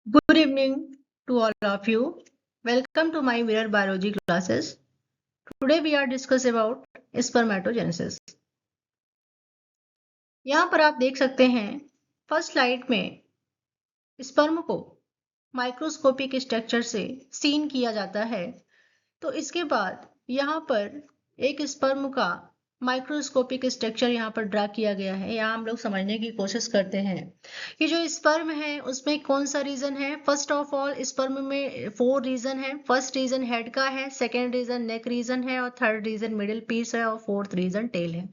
Good evening to all of you. Welcome to my mirror biology classes. Today we are discussing about spermatogenesis. यहाँ पर आप देख सकते हैं फर्स्ट स्लाइड में स्पर्म को माइक्रोस्कोपिक स्ट्रक्चर से सीन किया जाता है। तो इसके बाद यहाँ पर एक स्पर्म का माइक्रोस्कोपिक स्ट्रक्चर यहाँ पर ड्रा किया गया है। यहाँ हम लोग समझने की कोशिश करते हैं कि जो स्पर्म है उसमें कौन सा रीजन है। फर्स्ट ऑफ ऑल स्पर्म में 4 रीजन है। फर्स्ट रीजन हेड का है, सेकेंड रीजन नेक रीजन है और थर्ड रीजन मिडिल पीस है और फोर्थ रीजन टेल है।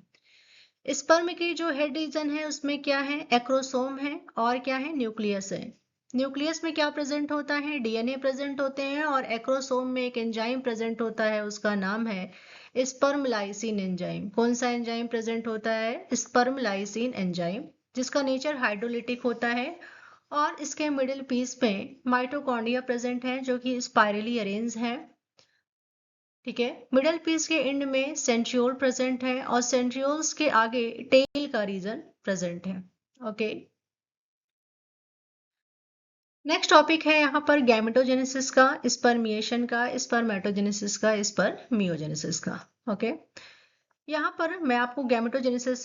स्पर्म की जो हेड रीजन है उसमें क्या है, एक्रोसोम है और क्या है, न्यूक्लियस है। न्यूक्लियस में क्या प्रेजेंट होता है, डीएनए प्रेजेंट होते हैं और एक्रोसोम में एक एंजाइम प्रेजेंट होता है, उसका नाम है स्पर्म लाइसिन एंजाइम। कौन सा एंजाइम प्रेजेंट होता है, स्पर्म लाइसिन एंजाइम, जिसका नेचर हाइड्रोलिटिक होता है। और इसके मिडिल पीस पे माइटोकॉन्ड्रिया प्रेजेंट है जो कि स्पाइरली अरेंज है। ठीक है, मिडल पीस के एंड में सेंट्रियोल प्रेजेंट है और सेंट्रियोल्स के आगे टेल का रीजन प्रेजेंट है। ओके, नेक्स्ट टॉपिक है यहाँ पर गैमेटोजेनेसिस का, स्पर्मिएशन का, स्पर्मेटोजेनेसिस का, स्पर्मियोजेनेसिस का। ओके, यहाँ पर मैं आपको गैमेटोजेनेसिस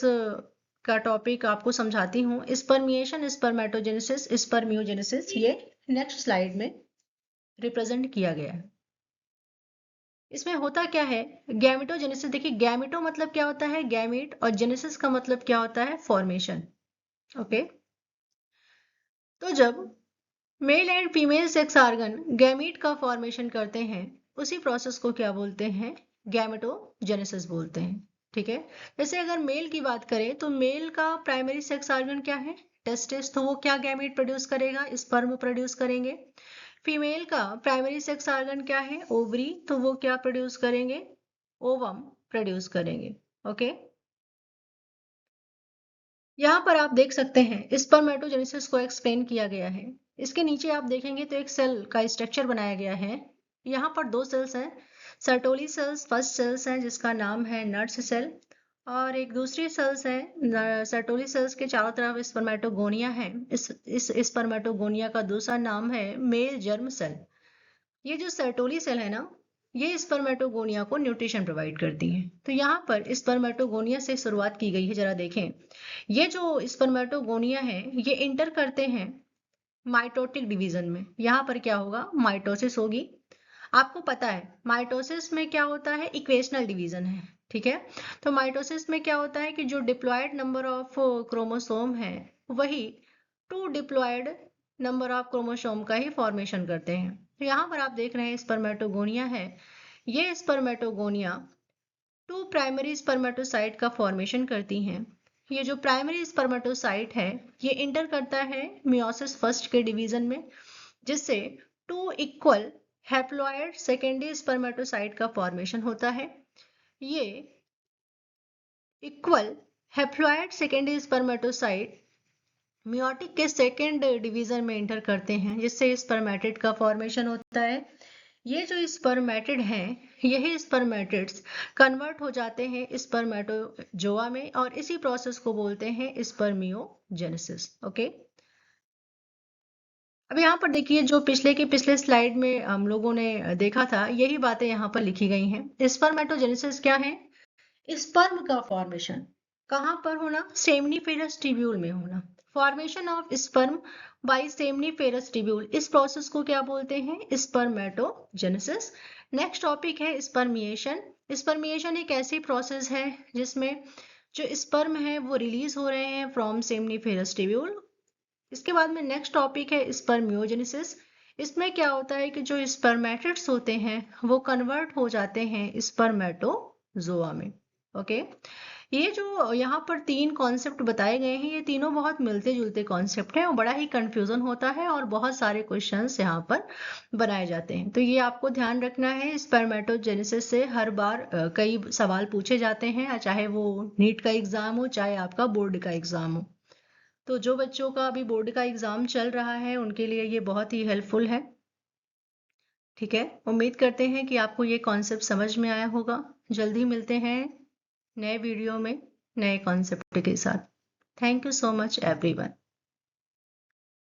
का टॉपिक आपको समझाती हूँ। स्पर्मिएशन, स्पर्मेटोजेनेसिस, स्पर्मियोजेनेसिस ये नेक्स्ट स्लाइड में रिप्रेजेंट किया गया है। इसमें होता क्या है, गैमेटोजेनेसिस। देखिए, गैमेटो मतलब क्या होता है, गैमेट, और जेनेसिस का मतलब क्या होता है, फॉर्मेशन। ओके, तो जब male and female sex organ gamete का फॉर्मेशन करते हैं उसी प्रोसेस को क्या बोलते हैं, गैमेटोजेनेसिस बोलते हैं। ठीक है, जैसे अगर मेल की बात करें तो मेल का प्राइमरी सेक्स ऑर्गन क्या है, टेस्टिस, तो वो क्या गैमीट प्रोड्यूस करेगा, स्पर्म प्रोड्यूस करेंगे। फीमेल का प्राइमरी सेक्स ऑर्गन क्या है, ओवरी, तो वो क्या प्रोड्यूस करेंगे, ओवम प्रोड्यूस करेंगे। ओके, यहाँ पर आप देख सकते हैं स्पर्मेटोजेनेसिस को एक्सप्लेन किया गया है। इसके नीचे आप देखेंगे तो एक सेल का स्ट्रक्चर बनाया गया है। यहाँ पर 2 सेल्स हैं, सर्टोली सेल्स फर्स्ट सेल्स हैं जिसका नाम है नर्स सेल, और एक दूसरी सेल्स है सर्टोली सेल्स के चारों तरफ स्पर्मेटोगोनिया है। इस स्पर्मेटोगोनिया का दूसरा नाम है मेल जर्म सेल। ये जो सर्टोली सेल है ना, ये स्पर्मेटोगोनिया को न्यूट्रिशन प्रोवाइड करती है। तो यहाँ पर स्पर्मेटोगोनिया से शुरुआत की गई है। जरा देखें, ये जो स्पर्मेटोगोनिया है ये इंटर करते हैं माइटोटिक डिवीजन में। यहाँ पर क्या होगा, माइटोसिस होगी। आपको पता है माइटोसिस में क्या होता है, इक्वेशनल डिवीजन है। ठीक है, तो माइटोसिस में क्या होता है कि जो डिप्लॉयड नंबर ऑफ क्रोमोसोम है वही 2 डिप्लॉयड नंबर ऑफ क्रोमोसोम का ही फॉर्मेशन करते हैं। तो यहाँ पर आप देख रहे हैं स्पर्मेटोगोनिया है, ये स्पर्मेटोगोनिया 2 प्राइमरी स्पर्मेटोसाइट का फॉर्मेशन करती हैं। ये जो प्राइमरी स्पर्मेटोसाइट है ये इंटर करता है मियोसिस फर्स्ट के डिवीजन में, जिससे 2 इक्वल हैप्लॉयड सेकेंडरी स्पर्मेटोसाइट का फॉर्मेशन होता है। ये equal haploid secondary spermatocyte meiotic के सेकेंड डिवीजन में इंटर करते हैं, जिससे स्पर्मेटिड का फॉर्मेशन होता है। ये जो स्पर्मेटिड हैं यही स्पर्मेटिड्स कन्वर्ट हो जाते हैं स्पर्मेटोजोआ में और इसी प्रोसेस को बोलते हैं स्पर्मियोजेनेसिस। ओके, अब यहाँ पर देखिए जो पिछले स्लाइड में हम लोगों ने देखा था यही बातें यहाँ पर लिखी गई हैं। स्पर्मेटोजेनेसिस क्या है, स्पर्म का फॉर्मेशन कहाँ पर होना, सेमनीफेरस ट्यूब्यूल में होना। Formation of sperm bye seminiferous tubule, इस प्रोसेस को क्या बोलते हैं, स्पर्मेटोजेनेसिस। नेक्स्ट टॉपिक है स्पर्मिएशन। स्पर्मिएशन एक ऐसी प्रोसेस है जिसमें जो स्पर्म है वो रिलीज हो रहे हैं फ्रॉम सेमनीफेरस ट्यूब्यूल। इसके बाद में नेक्स्ट टॉपिक है स्पर्मियोजेनेसिस। इसमें क्या होता है कि जो स्पर्मेटिड्स होते हैं वो कन्वर्ट हो जाते हैं स्पर्मेटोजोआ में। ओके, ये जो यहाँ पर 3 कॉन्सेप्ट बताए गए हैं ये तीनों बहुत मिलते जुलते कॉन्सेप्ट हैं और बड़ा ही कंफ्यूजन होता है और बहुत सारे क्वेश्चंस यहाँ पर बनाए जाते हैं। तो ये आपको ध्यान रखना है, स्पर्मेटोजेनेसिस से हर बार कई सवाल पूछे जाते हैं, चाहे वो नीट का एग्जाम हो चाहे आपका बोर्ड का एग्जाम हो। तो जो बच्चों का अभी बोर्ड का एग्जाम चल रहा है उनके लिए ये बहुत ही हेल्पफुल है। ठीक है, उम्मीद करते हैं कि आपको ये कॉन्सेप्ट समझ में आया होगा। जल्दी मिलते हैं नए वीडियो में नए कॉन्सेप्ट के साथ। Thank you so much everyone.